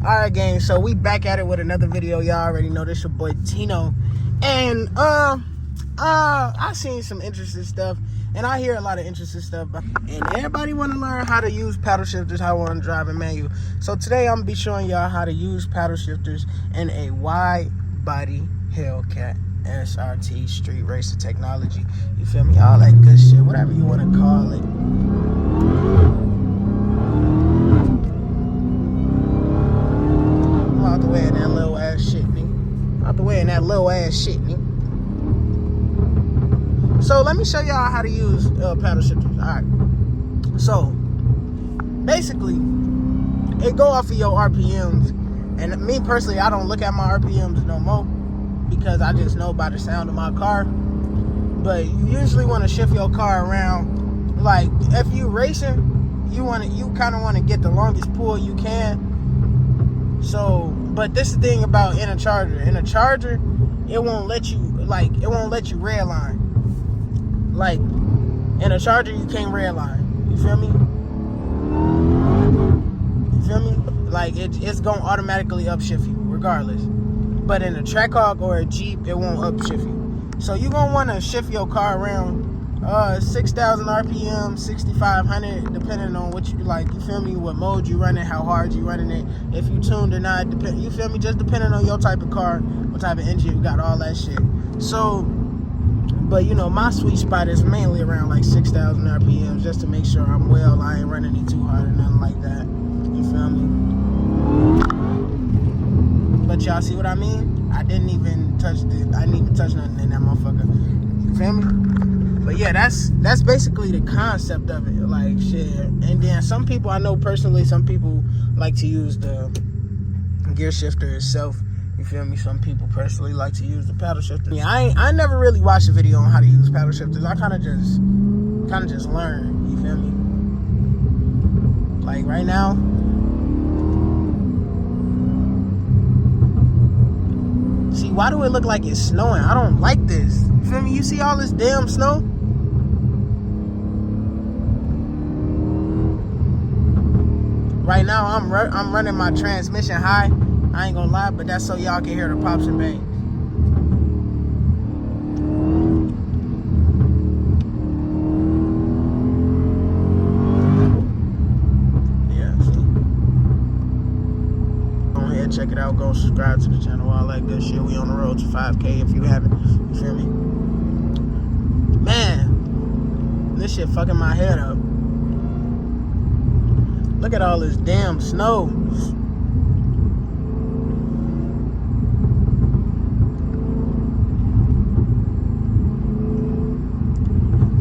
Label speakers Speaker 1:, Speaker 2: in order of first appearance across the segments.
Speaker 1: Alright, gang, so we back at it with another video. Y'all already know this your boy Tino. And I seen some interesting stuff, and I hear a lot of interesting stuff, and everybody want to learn how to use paddle shifters, how to drive a manual. So today I'm gonna be showing y'all how to use paddle shifters in a wide body Hellcat SRT street racer technology. You feel me? All that good shit, whatever you want to call it. Out the way of that little ass shit, nigga. Out the way of that little ass shit, nigga. So let me show y'all how to use paddle shifters. Alright. So basically, it go off of your RPMs. And me personally, I don't look at my RPMs no more because I just know by the sound of my car. But you usually want to shift your car around. Like if you racing, you kind of want to get the longest pull you can. So, but this is the thing about in a charger. In a charger, it won't let you redline. Like in a charger, you can't redline. You feel me? You feel me? Like it's gonna automatically upshift you regardless. But in a Trackhawk or a Jeep, it won't upshift you. So you're gonna want to shift your car around 6,000 RPM, 6,500, depending on what you like. You feel me? What mode you running, how hard you running it, if you tuned or not. You feel me? Just depending on your type of car, what type of engine you got, all that shit. So, but you know, my sweet spot is mainly around like 6,000 RPMs, just to make sure I'm well. I ain't running it too hard or nothing like that. You feel me? But y'all see what I mean? I didn't even touch nothing in that motherfucker. You feel me? But yeah, that's basically the concept of it. Like shit. And then some people I know personally, some people like to use the gear shifter itself. You feel me? Some people personally like to use the paddle shifter. Yeah, I never really watched a video on how to use paddle shifters. I kind of just learn. You feel me? Like right now. See, why do it look like it's snowing? I don't like this. You feel me? You see all this damn snow? Right now, I'm running my transmission high. I ain't gonna lie, but that's so y'all can hear the pops and bangs. Yeah, see? Go ahead, check it out. Go subscribe to the channel, all that good shit. We on the road to 5K if you haven't. You feel me? Man, this shit fucking my head up. Look at all this damn snow.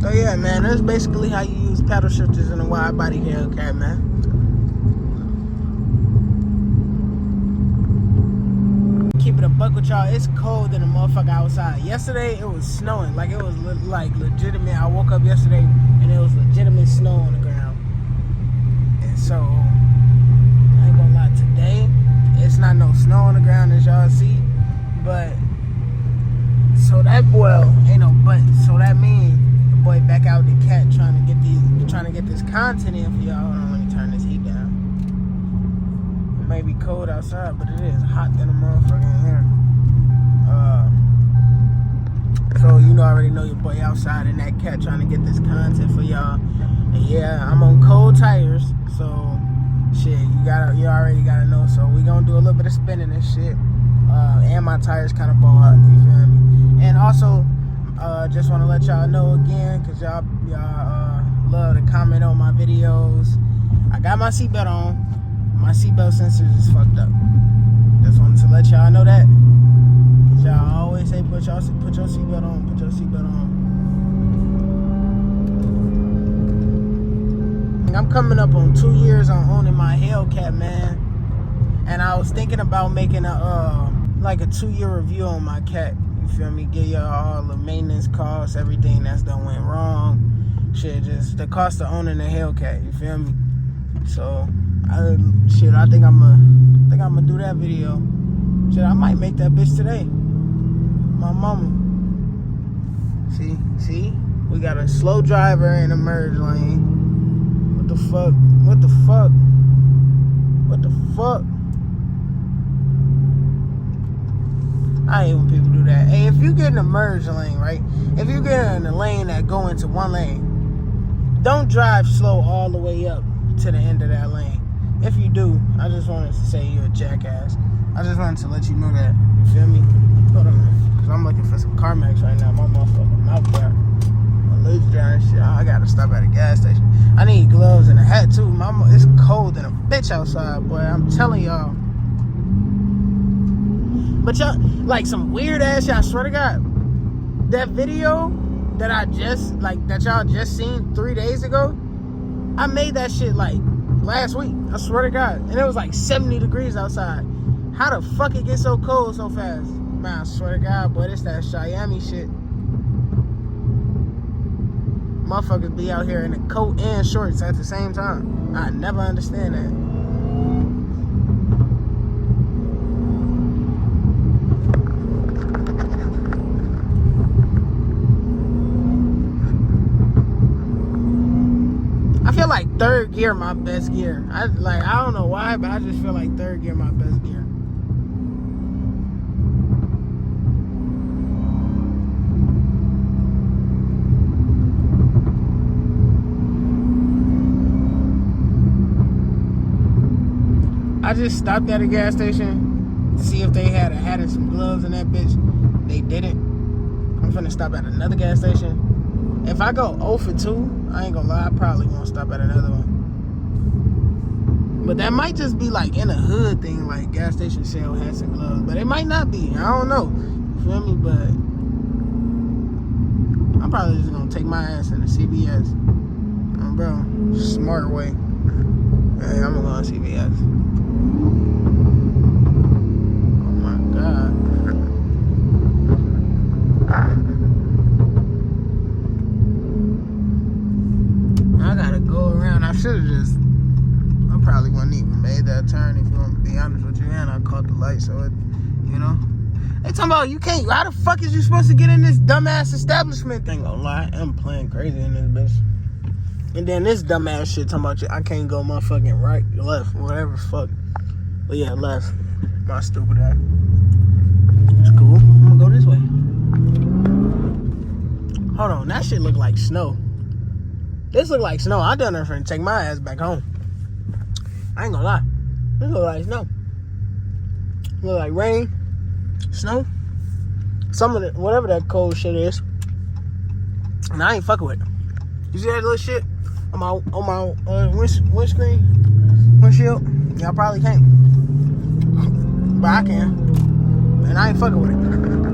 Speaker 1: So yeah, man, that's basically how you use paddle shifters in a wide body Hellcat, man. Keep it a buck with y'all. It's cold in the motherfucker outside. Yesterday it was snowing, like it was like legitimate. I woke up yesterday and it was legitimate snow on the ground. So, I ain't gonna lie, today, it's not no snow on the ground as y'all see, but, so that means the boy back out the cat trying to get this content in for y'all. Hold on, let me turn this heat down. It may be cold outside, but it is hot than a motherfucker in here. So, you know, I already know your boy outside in that cat trying to get this content for y'all. And yeah, I'm on cold tires, so shit, you already gotta know. So we gonna do a little bit of spinning and shit. And my tires kind of bald, you feel me? And also, just want to let y'all know again, cause y'all love to comment on my videos. I got my seatbelt on. My seatbelt sensors is fucked up. Just wanted to let y'all know that. Cause y'all always say put your seatbelt on. Put your seatbelt on. I'm coming up on 2 years on owning my Hellcat, man, and I was thinking about making a 2-year review on my cat. You feel me? Give y'all all the maintenance costs, everything that's done went wrong, shit, just the cost of owning a Hellcat. You feel me? So, I think I'm gonna do that video. Shit, I might make that bitch today. My mama. See, we got a slow driver in a merge lane. What the fuck? I hate when people do that. Hey, if you get in a merge lane, right? If you get in a lane that go into one lane, don't drive slow all the way up to the end of that lane. If you do, I just wanted to say you're a jackass. I just wanted to let you know that. You feel me? Hold on, because I'm looking for some CarMax right now. My motherfucking mouth got a loose dry and shit. I gotta stop at a gas station. I need gloves and a hat too. It's cold and a bitch outside, boy. I'm telling y'all. But y'all, like some weird ass shit, I swear to God, that video that that y'all just seen 3 days ago, I made that shit like last week. I swear to God. And it was like 70 degrees outside. How the fuck it get so cold so fast? Man, I swear to God, boy, it's that Miami shit. Motherfuckers be out here in a coat and shorts at the same time. I never understand that. I feel like third gear my best gear. I don't know why, but I just feel like third gear my best gear. I just stopped at a gas station to see if they had some gloves in that bitch. They didn't. I'm finna stop at another gas station. If I go 0 for 2, I ain't gonna lie, I probably won't stop at another one. But that might just be like in a hood thing, like gas station sell hats and gloves. But it might not be. I don't know. You feel me? But I'm probably just gonna take my ass into CVS. Oh, bro, smart way. Hey, I'm gonna go to CVS. Oh my God. I gotta go around. I should have just. I probably wouldn't even made that turn if you want to be honest with you. And I caught the light, so it, you know. They talking about you can't. How the fuck is you supposed to get in this dumbass establishment thing? Gonna lie, I'm playing crazy in this bitch. And then this dumbass shit talking about I can't go motherfucking right, left, whatever fuck. But yeah, left. My stupid ass. It's cool. I'm gonna go this way. Hold on, that shit look like snow. This look like snow. I done there finna take my ass back home. I ain't gonna lie. This look like snow. Look like rain, snow, some of it, whatever that cold shit is. And I ain't fucking with it. You see that little shit on my windshield? Y'all probably can't, but I can. And I ain't fucking with it.